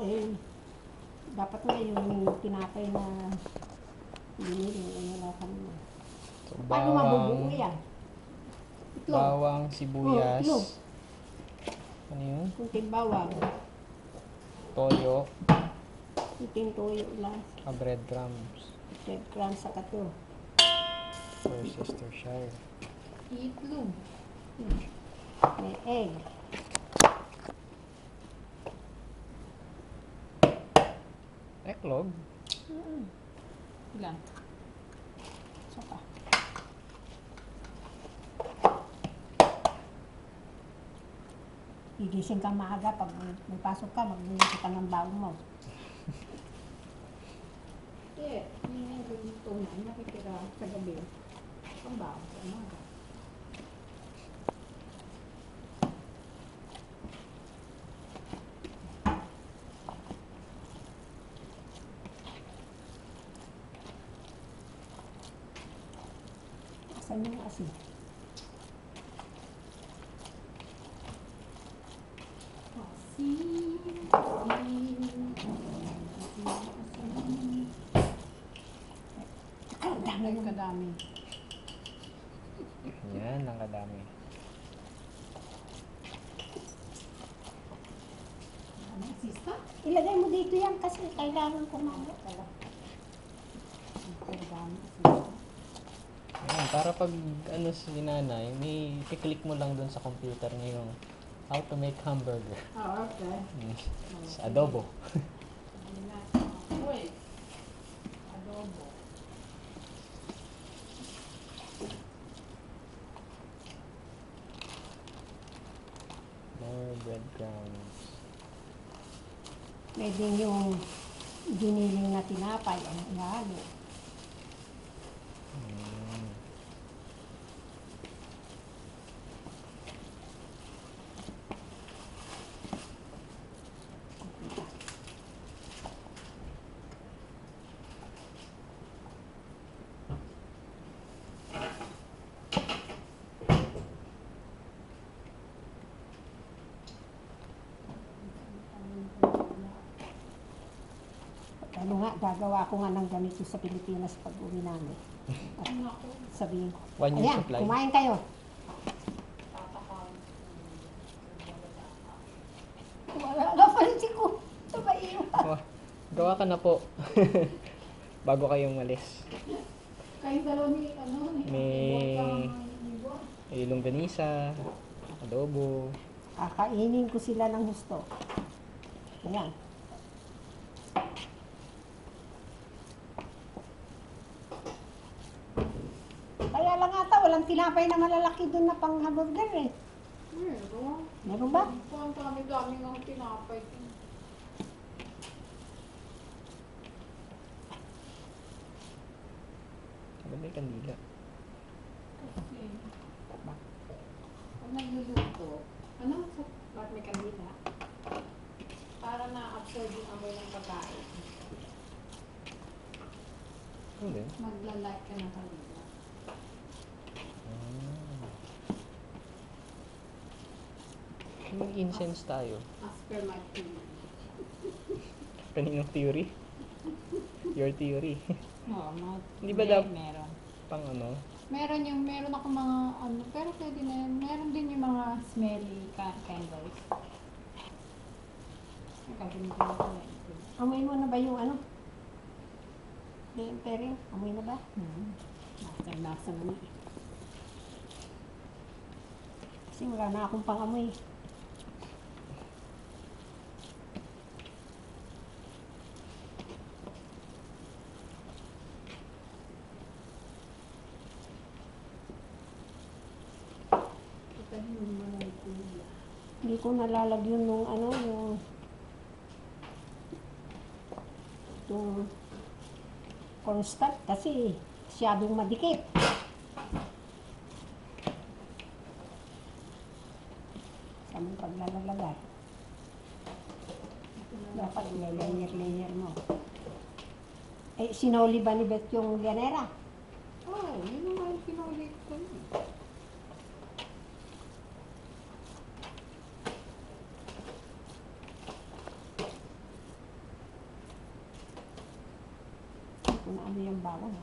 eh. Dapat nga yung tinapay na binili, wala ka naman. So, Paano mabubuo yan? Itlog. bawang, sibuyas. Itlog. Ano yun? Kunting bawang. Toyo. Kunting toyo lang. Breadcrumbs. Breadcrumbs sa kato. Worcestershire. Itlog. May egg. Eklog. Ilan? Saka. Gigising ka maaga pag may pasok ka, magluluto ka ng baon mo. Hindi nga luto na, nakikira sa gabi. Ang baon sa umaga. Asan yung asin? Ay, dami yung kadami. Yan, ang kadami. Ano, sista? Ilagay mo dito yan kasi kailangan ko na. Yan, para pag ano si nanay, may i-click mo lang dun sa computer niya yung how to make hamburger. Oh, okay. Sa adobo. Uy. Adobo. More breadcrumbs. Pwede yung giniling na tinapay, ang ihalo. Mm. Ano nga, gagawa ko nga ng ganito sa Pilipinas pag uwi namin. At sabihin ko, 1 year ayan, supply. kumain kayo. Wala ka pa rin ko. Sabay yun. Oh, gawa ka na po. Bago kayong malis. Kayo dalawa ni, ano, ni May longganisa, adobo. Kakainin ko sila ng gusto. Ayan. Kaya lang ata, walang tinapay na malalaki doon na pang hamburger eh. Meron. Meron ba? Ang dami-dami ng tinapay. Ano may kandila? Kasi, pag nagluluto, ano, ba't may kandila? Para na-absorb yung amoy ng pagkain. Hindi. Magla-light ka ng kandila. Mag-incense tayo. As per my theory. Kaninong theory? Your theory. Oo, mga... Hindi ba dapat- Meron. Pang ano? Meron ako mga ano, pero pwede na yun. Meron din yung mga smelly candles. Gagawin ko na pala ito. Amoy mo na ba yung ano? Imperial? Amoy na ba? Nasa na eh. Kasi wala na akong pang-amoy. Hindi ko nalalagyan nung ano, yung cornstarch kasi masyadong madikit. Sa mong paglalagay. Dapat layer mo. Eh, sinuli ba ni Beth yung lianera? Oh, yun naman yung pinulit ko. na ano yung bawang.